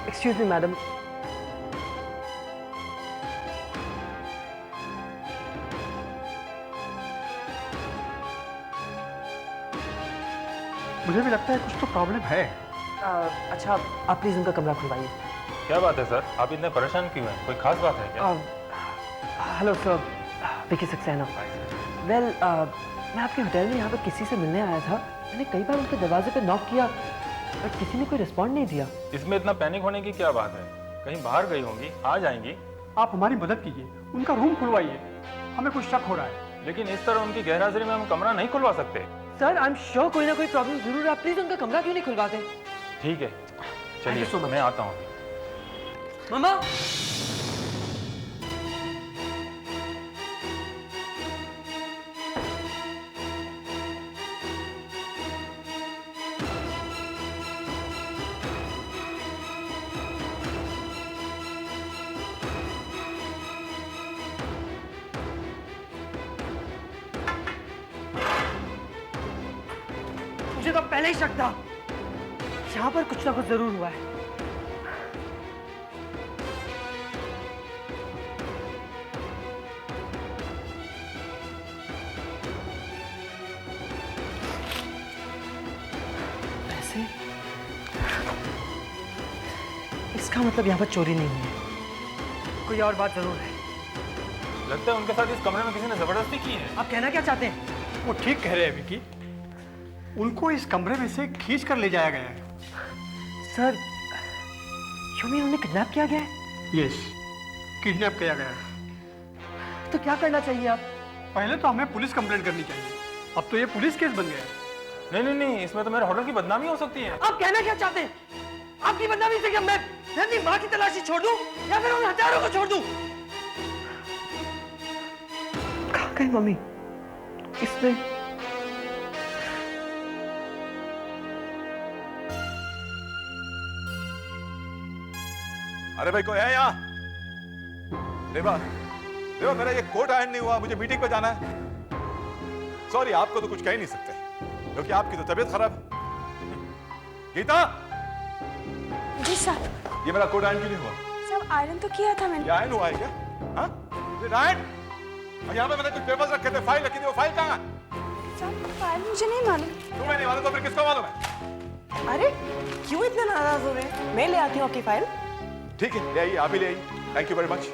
Excuse me madam, मुझे भी लगता है कुछ तो प्रॉब्लम है। अच्छा आप प्लीज उनका कमरा खुलवाइए। क्या बात है सर, आप इतने परेशान क्यों हैं? कोई खास बात है क्या? Hello sir, Vicky Saxena. Well मैं आपके होटल में यहाँ पर किसी से मिलने आया था। मैंने कई बार उनके दरवाजे पे नॉक किया बट किसी ने कोई रिस्पॉन्ड नहीं दिया। इसमें इतना पैनिक होने की क्या बात है? कहीं बाहर गई होंगी, आ जाएंगी। आप हमारी मदद कीजिए, उनका रूम खुलवाइए, हमें कुछ शक हो रहा है। लेकिन इस तरह उनकी गैरहाजिरी में हम कमरा नहीं खुलवा सकते। सर आई एम श्योर कोई ना कोई प्रॉब्लम जरूर है, आप प्लीज उनका कमरा क्यों नहीं खुलवाते? ठीक है चलिए, so much. मैं आता हूँ। मम्मा मुझे तो पहले ही शक था, यहाँ पर कुछ ना कुछ जरूर हुआ है। वैसे इसका मतलब यहाँ पर चोरी नहीं हुई है, कोई और बात जरूर है। लगता है उनके साथ इस कमरे में किसी ने जबरदस्ती की है। आप कहना क्या चाहते हैं? वो ठीक कह रहे हैं विकी, उनको इस कमरे में से खींच कर ले जाया गया है। सर यू मीन उन्हें किडनैप किया गया है? यस, किडनैप किया गया है। तो क्या करना चाहिए आप? पहले तो हमें पुलिस कंप्लेंट करनी चाहिए, अब तो ये पुलिस केस बन गया है। नहीं नहीं नहीं, इसमें तो मेरे होटल की बदनामी हो सकती है। आप कहना क्या चाहते हैं? आपकी बदनामी से क्या मैं अपनी माँ की तलाशी छोड़ दूं या फिर उन हत्यारों को छोड़ दूं? कहाँ गई मम्मी? इसमें अरे भाई कोई है यहाँ? देवा, देवा मेरा ये कोट आयरन नहीं हुआ, मुझे मीटिंग पे जाना है। सॉरी, आपको तो कुछ कह ही नहीं सकते क्योंकि आपकी तो तबीयत खराब है। गीता, जी सर। ये मेरा कोट आयरन क्यों नहीं हुआ? सर आयरन तो किया था मैंने। ये आयरन हुआ है क्या? हाँ? ये रायन, और यहाँ पे मैंने कुछ पेपर्स रखे थे, फाइल रखी थी, वो फाइल कहाँ है? सर फाइल मुझे नहीं मालूम। तुम्हें नहीं मालूम तो फिर किसको मालूम है? अरे क्यों इतना नाराज हो रहे हैं? मैं ले आती हूँ आपकी फाइल। ठीक है, ले आइए, आप ही ले आइए। Thank you very much.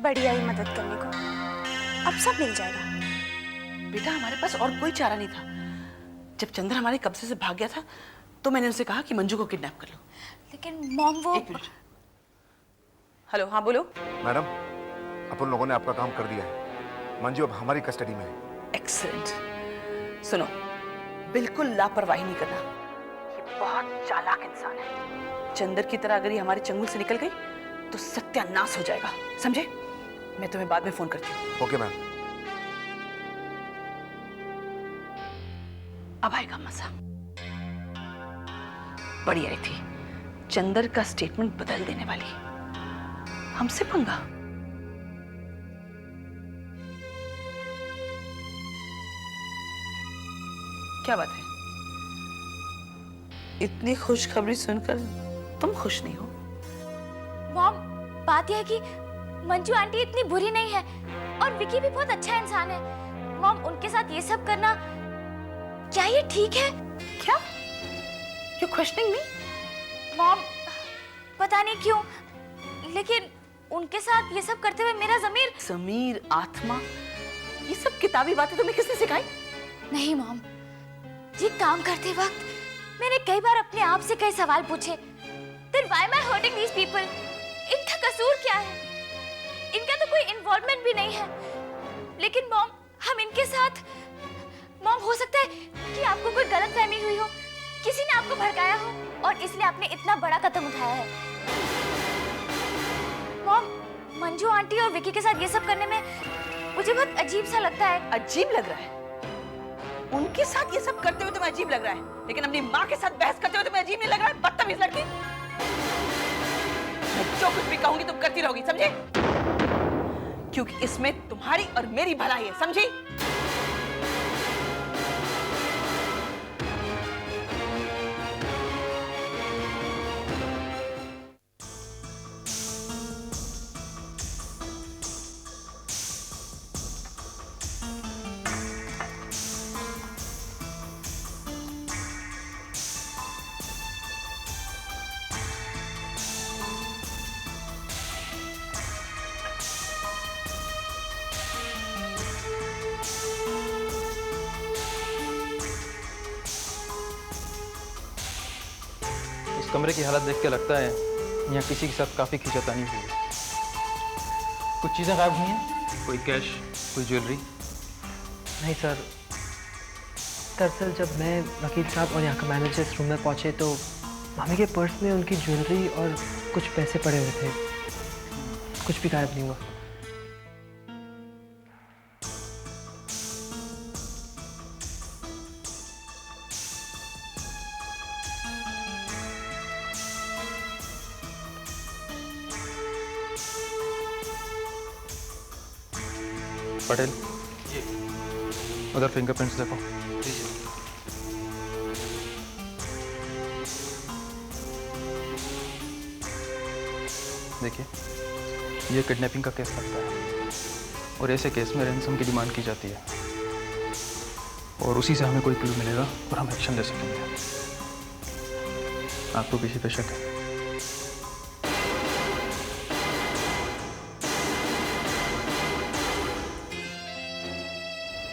बढ़िया ही मदद करने को, अब सब मिल जाएगा। बेटा हमारे पास और कोई चारा नहीं था। जब चंद्र हमारे कब्जे से भाग गया था तो मैंने उनसे कहा कि मंजू को किडनैप कर लो। लेकिन मॉम वो। एक मिनट। हेलो, हाँ बोलो। मैडम, अपन लोगों ने आपका काम कर दिया है, मंजू अब हमारी कस्टडी में है। एक्सीलेंट। सुनो, बिल्कुल लापरवाही नहीं करना, ये बहुत चालाक इंसान है। चंद्र की तरह अगर ये हमारे चंगुल से निकल गई तो सत्यानाश हो जाएगा, समझे? मैं तुम्हें बाद में फोन करती हूँ। Okay ma'am. अब आएगा मजा। बड़ी आई थी, चंद्र का स्टेटमेंट बदल देने वाली। हमसे पंगा। क्या बात है? इतनी खुशखबरी सुनकर तुम खुश नहीं हो? मॉम बात यह है कि मंजू आंटी इतनी बुरी नहीं है और विकी भी बहुत अच्छा इंसान है। मॉम उनके साथ ये सब करना, क्या ये ठीक है? क्या? You questioning me? मॉम पता नहीं क्यों, लेकिन उनके साथ ये सब करते हुए मेरा ज़मीर, आत्मा, ये सब किताबी बातें तुम्हें किसने सिखाई? नहीं मॉम, ये काम करते वक्त मैंने कई बार अपने आप से कई सवाल पूछे। Then why am I hurting these people? इनका कसूर क्या है? इनका तो कोई इन्वॉल्वमेंट भी नहीं है। लेकिन मॉम हम इनके साथ, मॉम हो सकता है कि आपको कोई गलतफहमी हुई हो, किसी ने आपको भड़काया हो और इसलिए आपने इतना बड़ा कदम उठाया है। मॉम मंजू आंटी और विकी के साथ ये सब करने में मुझे बहुत अजीब सा लगता है। अजीब लग रहा है? उनके साथ ये सब करते हुए तुम्हें अजीब लग रहा है, लेकिन अपनी माँ के साथ बहस करते हुए तुम्हें अजीब नहीं लग रहा है? बदतमीज लड़की। मैं जो कुछ भी कहूंगी तुम करती रहोगी, समझी? क्योंकि इसमें तुम्हारी और मेरी भलाई है, समझी? इस कमरे की हालत देख के लगता है यहाँ किसी के साथ काफ़ी खींचातानी हुई है। कुछ चीज़ें गायब हुई हैं, कोई कैश, कोई ज्वेलरी? नहीं सर, दरअसल जब मैं वकील साहब और यहाँ का मैनेजर इस रूम में पहुँचे तो मम्मी के पर्स में उनकी ज्वेलरी और कुछ पैसे पड़े हुए थे। कुछ भी गायब नहीं हुआ। पटेल, उधर फिंगरप्रिंट्स देखो। देखिए, ये किडनैपिंग का केस लगता है और ऐसे केस में रैंसम की डिमांड की जाती है और उसी से हमें कोई क्लू मिलेगा और हम एक्शन ले सकेंगे। आपको किसी पे शक है?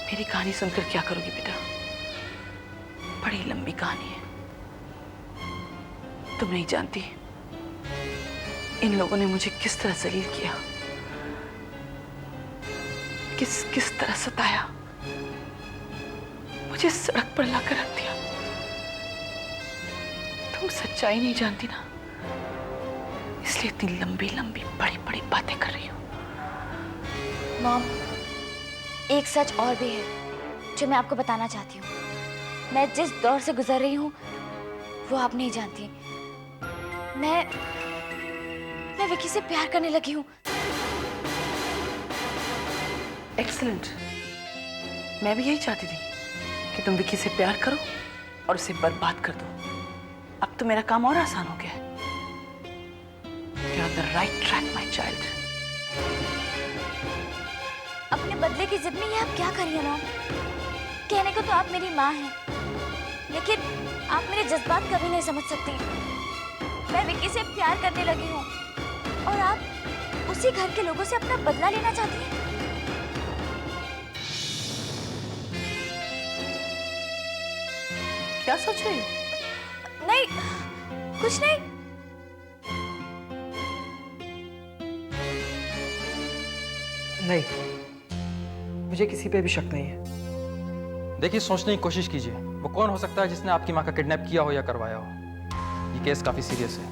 मेरी कहानी सुनकर क्या करोगी बेटा? बड़ी लंबी कहानी है, तुम नहीं जानती इन लोगों ने मुझे किस तरह जलील किया, किस तरह सताया, मुझे सड़क पर लाकर रख दिया। तुम सच्चाई नहीं जानती ना, इसलिए इतनी लंबी लंबी बड़ी बड़ी बातें कर रही हो। मॉम, एक सच और भी है जो मैं आपको बताना चाहती हूँ। मैं जिस दौर से गुजर रही हूँ वो आप नहीं जानती। मैं विकी से प्यार करने लगी हूँ। एक्सीलेंट, मैं भी यही चाहती थी कि तुम विकी से प्यार करो और उसे बर्बाद कर दो। अब तो मेरा काम और आसान हो गया है। You're on the right track, my child. अपने बदले की जिद में ये आप क्या करिए मॉम? कहने को तो आप मेरी माँ हैं, लेकिन आप मेरे जज्बात कभी नहीं समझ सकती। मैं विकी से प्यार करने लगी हूँ और आप उसी घर के लोगों से अपना बदला लेना चाहती हैं। क्या सोच रही हो? नहीं, कुछ नहीं। नहीं, मुझे किसी पे भी शक नहीं है। देखिए, सोचने की कोशिश कीजिए, वो कौन हो सकता है जिसने आपकी माँ का किडनैप किया हो या करवाया हो। ये केस काफ़ी सीरियस है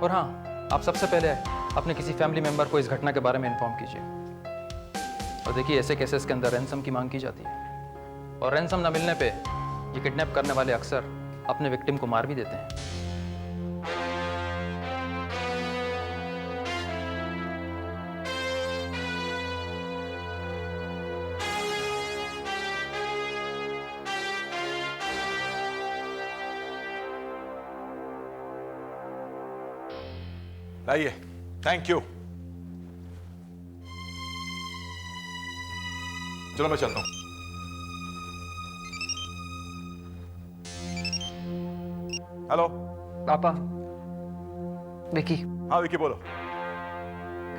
और हाँ, आप सबसे पहले अपने किसी फैमिली मेंबर को इस घटना के बारे में इन्फॉर्म कीजिए। और देखिए, ऐसे केसेस के अंदर रैंसम की मांग की जाती है और रैंसम न मिलने पे ये किडनैप करने वाले अक्सर अपने विक्टिम को मार भी देते हैं। लाइए, थैंक यू। चलो मैं चलता हूं। हेलो पापा, विकी, हाँ विकी बोलो।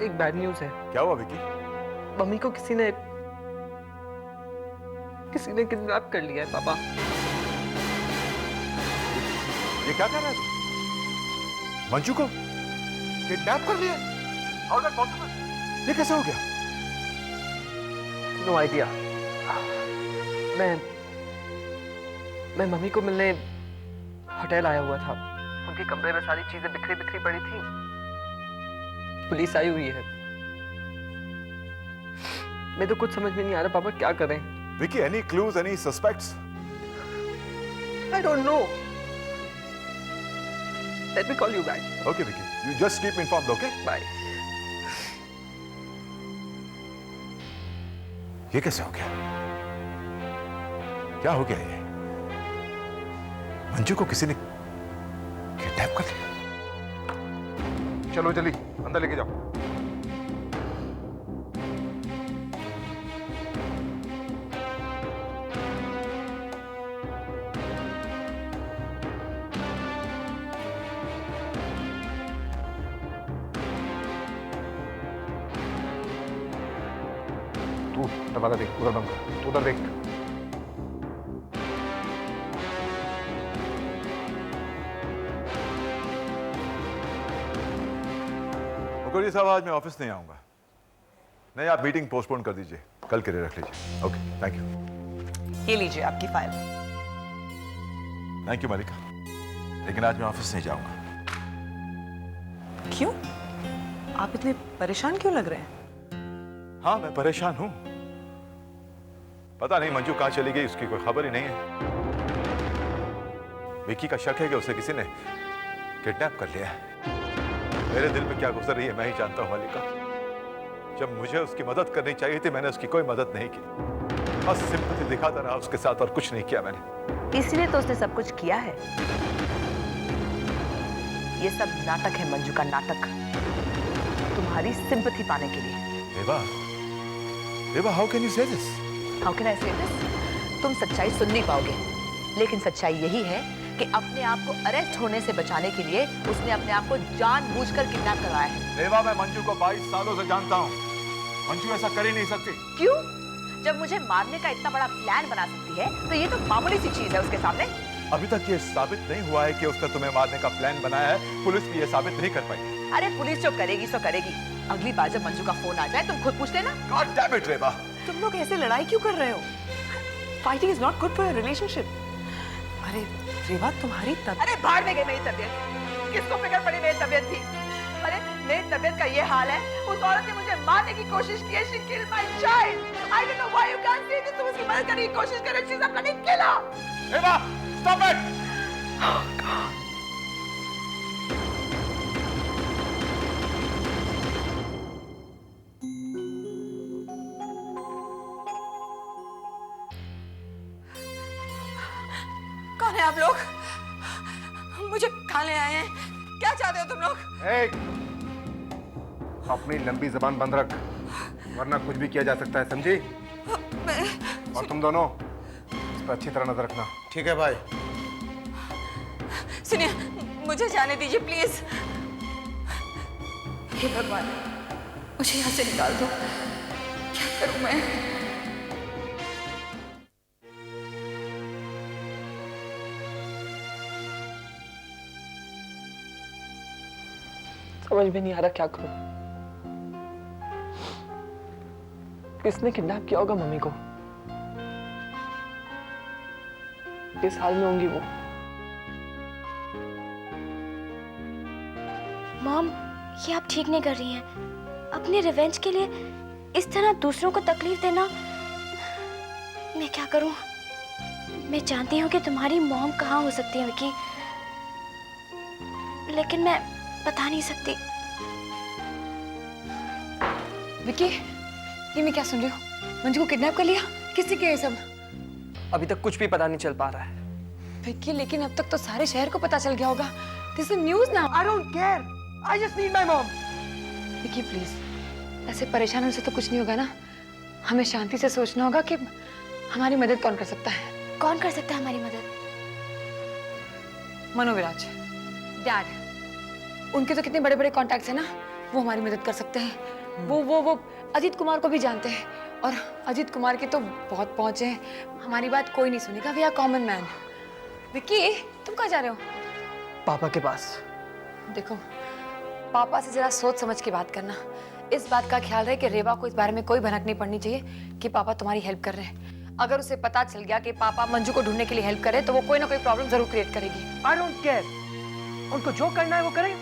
एक बैड न्यूज़ है। क्या हुआ विकी? मम्मी को किसी ने किडनैप कर लिया है पापा। ये क्या कर रहा है तू? मंजू को किडनैप कर लिया? How that possible? ये कैसे हो गया? No idea. मैं मम्मी को मिलने होटल आया हुआ था। उनके कमरे में सारी चीजें बिखरी बिखरी पड़ी थी। पुलिस आई हुई है। मैं तो कुछ समझ में नहीं आ रहा पापा, क्या करें? Vicky, any clues, any suspects? I don't know. Let me call you back. Okay Vicky, you just keep me informed, okay? Bye. ये कैसे हो गया? क्या हो गया ये? मंजू को किसी ने किडनैप कर लिया? चलो जल्दी अंदर लेके जाओ। तू दरवाजा देख, उधर बंद कर, तू उधर देख। ठाकुर जी साहब, आज मैं ऑफिस नहीं आऊंगा। नहीं, आप मीटिंग पोस्टपोन कर दीजिए, कल के लिए रख लीजिए। Okay, thank you. ये लीजिए आपकी फाइल। थैंक यू मलिका, लेकिन आज मैं ऑफिस नहीं जाऊंगा। क्यों? आप इतने परेशान क्यों लग रहे हैं? हाँ, मैं परेशान हूं। पता नहीं मंजू कहां चली गई, उसकी कोई खबर ही नहीं है। विक्की का शक है कि उसे किसी ने किडनैप कर लिया है। मेरे दिल में क्या गुजर रही है मैं ही जानता हूं मलिका। जब मुझे उसकी मदद करनी चाहिए थी, मैंने उसकी कोई मदद नहीं की। बस सिंपैथी दिखाता रहा उसके साथ और कुछ नहीं किया मैंने। इसीलिए तो उसने सब कुछ किया है। ये सब नाटक है मंजू का, नाटक, तुम्हारी सिंपैथी पाने के लिए। देवा, देवा, हाउ कैन यू से दिस? हाउ कैन आई से दिस? तुम सच्चाई सुन नहीं पाओगे, लेकिन सच्चाई यही है कि अपने आप को अरेस्ट होने से बचाने के लिए उसने अपने आप को जानबूझकर किडनैप करवाया है। देवा, मैं मंजू को 22 सालों से जानता हूँ। मंजू ऐसा कर ही नहीं सकती। क्यों? जब मुझे मारने का इतना बड़ा प्लान बना सकती है, तो ये तो मामूली सी चीज है उसके सामने। अभी तक ये साबित नहीं हुआ है कि उसने तुम्हें मारने का प्लान बनाया है। पुलिस भी ये साबित नहीं कर पाई। अरे पुलिस जो करेगी सो करेगी। अगली बार जब मंजू का फोन आ जाए तुम खुद पूछ लेना। God damn it, रेबा। तुम लोग ऐसे लड़ाई क्यों कर रहे हो? Fighting is not good for your relationship. अरे रेवा, तुम्हारी अरे बाहर में गई मेरी तबीयत। किसको फिक्र पड़ी मेरी तबीयत थी? अरे मेरी तबीयत का ये हाल है, उस औरत ने मुझे मारने की कोशिश की है। She killed my child. I don't know why you can't see this. तुम उसकी मदद करने की कोशिश कर रहे हो। She's a bloody killer. Reba, stop it! कौन है आप लोग? मुझे कहाँ ले आए हैं? क्या चाहते हो तुम लोग? अपनी लंबी जबान बंद रख, वरना कुछ भी किया जा सकता है, समझी? और तुम दोनों इस पर अच्छी तरह नजर रखना। ठीक है भाई। सुनिए, मुझे जाने दीजिए प्लीज। हे भगवान, मुझे यहाँ से निकाल दो। क्या करूं मैं? समझ में नहीं आ रहा क्या करूं। किसने किडनैप किया होगा मम्मी को? किस हाल में होंगी वो? मॉम, ये आप ठीक नहीं कर रही हैं। अपने रिवेंज के लिए इस तरह दूसरों को तकलीफ देना। मैं क्या करूं? मैं जानती हूँ कि तुम्हारी मॉम कहाँ हो सकती है विकी, लेकिन मैं बता नहीं सकती। विकी, ये मैं क्या सुन रही हूँ? मंजू को किडनैप कर लिया? किसने किया ये सब? अभी तक कुछ भी पता नहीं चल पा रहा है। विकी, लेकिन अब तक तो सारे शहर को पता चल गया होगा। This is news now. I don't care. I just need my mom. Vicky please, ऐसे परेशान होने से तो कुछ नहीं होगा ना। हमें शांति से सोचना होगा कि हमारी मदद कौन कर सकता है। कौन कर सकता है हमारी मदद? मनोविराज, डैड, उनके तो कितने बड़े बड़े कॉन्टैक्ट्स हैं ना, वो हमारी मदद कर सकते हैं। वो अजीत कुमार को भी जानते हैं, और अजीत कुमार के तो बहुत पहुंच है। हमारी बात कोई नहीं सुनेगा। We are common man. Vicky, तुम कहाँ जा रहे हो? पापा के पास। देखो, पापा से जरा सोच समझ के बात करना। इस बात का ख्याल रहे कि रेवा को इस बारे में कोई भनक नहीं पड़नी चाहिए कि पापा तुम्हारी हेल्प कर रहे हैं। अगर उसे पता चल गया कि पापा मंजू को ढूंढने के लिए हेल्प करे, तो वो कोई ना कोई प्रॉब्लम जरूर क्रिएट करेगी। I don't care. उनको जो करना है वो करें,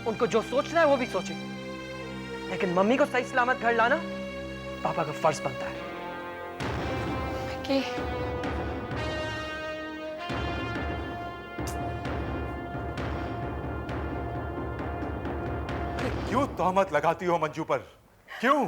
उनको जो सोचना है वो भी सोचें, लेकिन मम्मी को सही सलामत घर लाना पापा का फर्ज बनता है। कि क्यों तहमत लगाती हो मंजू पर? क्यों?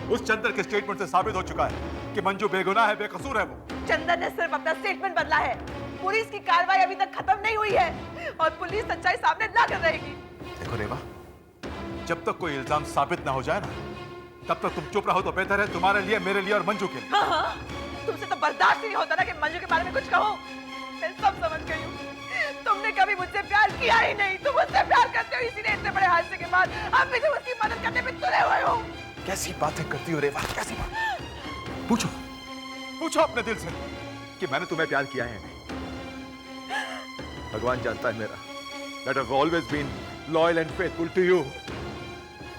उस चंदर के स्टेटमेंट से साबित हो चुका है कि मंजू बेगुनाह है, बेकसूर है वो। चंदन ने सिर्फ अपना स्टेटमेंट बदला है। पुलिस की कार्रवाई अभी तक खत्म नहीं हुई है, और पुलिस सच्चाई सामने ला कर रहेगी। देखो रेवा, जब तक कोई इल्जाम साबित ना हो जाए ना, तब तक तुम चुप रहो तो बेहतर है, तुम्हारे लिए, मेरे लिए और मंजू के लिए। हाँ, तुमसे तो बर्दाश्त नहीं होता ना कि मंजू के बारे में कुछ कहो। मैं सब समझ गई हूँ। तुमने कभी मुझसे प्यार किया ही नहीं। तुम मुझसे प्यार करते हो, इसीलिए इतने बड़े हादसे के बाद अब भी तुम उसकी मदद करने में तुले हुए हो। कैसी बातें करती हो रेवा, कैसी बात? पूछो, पूछो अपने दिल से कि मैंने तुम्हें प्यार किया है या नहीं। भगवान जानता है मेरा, that I've always been loyal and faithful to you.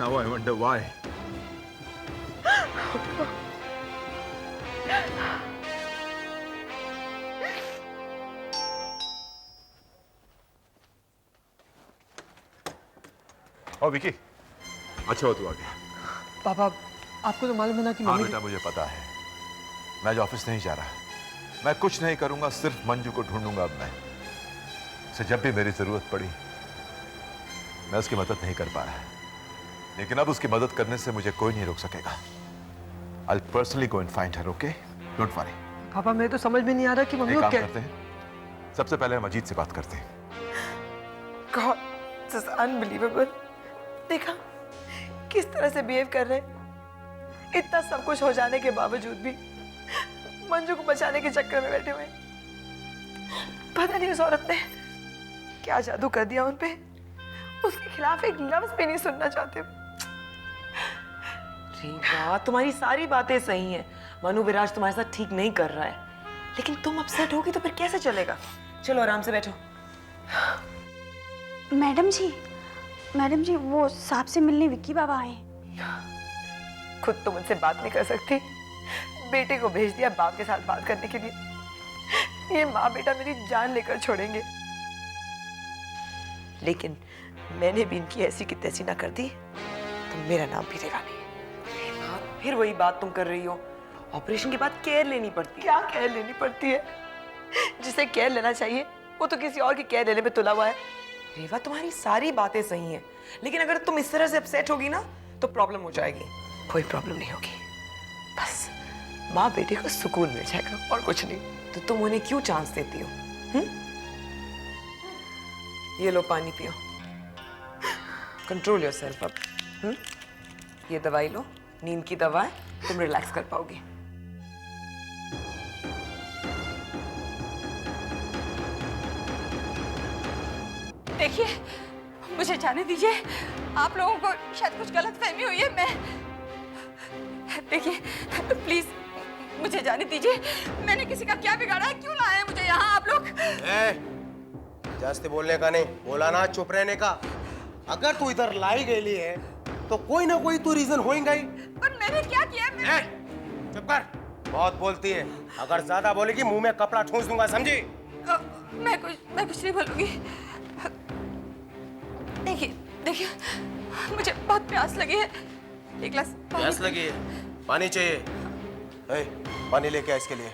Now I wonder why. ओ विकी, अच्छा हो तू आ गया। पापा, आपको तो मालूम है ना कि हाँ मम्मी बेटा, मुझे पता है। मैं आज ऑफिस नहीं जा रहा। मैं कुछ नहीं करूंगा, सिर्फ मंजू को ढूंढूंगा। अब मैं उसे जब भी मेरी जरूरत पड़ी मैं उसकी मदद नहीं कर पा रहा, लेकिन अब उसकी मदद करने से मुझे कोई नहीं रोक सकेगा। I'll personally go and find her, okay? Don't worry. पापा, मैं तो समझ में नहीं आ रहा कि मम्मी एक को काम क्या। करते हैं, सबसे पहले हम अजीत से बात करते हैं। God, this is unbelievable. देखा किस तरह से बिहेव कर रहे हैं। इतना सब कुछ हो जाने के बावजूद भी मंजू को बचाने के चक्कर में बैठे हुए। पता नहीं उस औरत ने क्या जादू कर दिया उन पे। उसके खिलाफ एक लफ्ज भी नहीं सुनना चाहते। रेवा, तुम्हारी सारी बातें सही हैं। मनु विराज तुम्हारे साथ ठीक नहीं कर रहा है, लेकिन तुम अपसेट होगी तो फिर कैसे चलेगा? चलो आराम से बैठो। मैडम जी वो साहब से मिलने विक्की बाबा आए। खुद तो मुझसे बात नहीं कर सकती, बेटे को भेज दिया बाप के साथ बात करने के लिए। ये माँ बेटा मेरी जान लेकर छोड़ेंगे, लेकिन मैंने भी इनकी ऐसी की तैसी ना कर दी तो मेरा नाम भी रेवा नहीं। फिर वही बात तुम कर रही हो। ऑपरेशन के बाद केयर लेनी पड़ती है। क्या केयर लेनी पड़ती है? जिसे केयर लेना चाहिए वो तो किसी और की केयर लेने पे तुला हुआ है। रेवा, तुम्हारी सारी बातें सही हैं, लेकिन अगर तुम इस तरह से अपसेट होगी ना तो प्रॉब्लम हो जाएगी। कोई प्रॉब्लम नहीं होगी, बस माँ बेटे को सुकून मिल जाएगा और कुछ नहीं। तो तुम उन्हें क्यों चांस देती हो? ये लो पानी पियो, कंट्रोल योरसेल्फ अब। ये दवाई लो, नींद की दवा है, तुम रिलैक्स कर पाओगी। देखिए, मुझे जाने दीजिए। आप लोगों को शायद कुछ गलतफहमी हुई है। मैं देखिए, प्लीज मुझे जाने दीजिए। मैंने किसी का क्या बिगाड़ा है? क्यों लाए हैं मुझे यहाँ आप लोग? जास्ती बोलने का नहीं, बोला ना चुप रहने का। अगर तू इधर लाई गई है तो कोई ना कोई तो रीजन होगा ही। पर मैंने क्या किया? चुप कर, बहुत बोलती है। अगर ज्यादा बोलेगी मुंह में कपड़ा ठूंस दूंगा, समझी? मैं कुछ नहीं बोलूंगी। देखिए, मुझे बहुत प्यास लगी है। एक गिलास प्यास लगी है? पानी चाहिए? पानी लेके आ इसके लिए।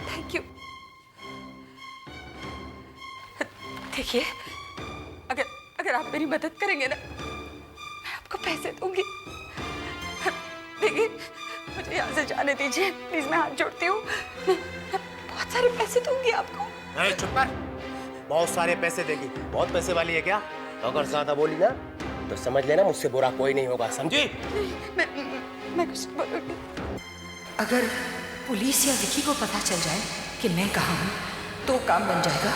Thank you. देखिए, अगर आप मेरी मदद करेंगे ना, मैं आपको पैसे दूंगी। देखिए, मुझे यहाँ से जाने दीजिए प्लीज, मैं हाथ जोड़ती हूँ। बहुत सारे पैसे दूंगी आपको। चुप कर, बहुत सारे पैसे देगी? बहुत पैसे वाली है क्या? अगर ज्यादा बोली ना तो समझ लेना मुझसे बुरा कोई नहीं होगा, समझी? मैं कुछ बोलूंगी। अगर पुलिस या विकी को पता चल जाए कि मैं कहाँ हूँ तो काम बन जाएगा।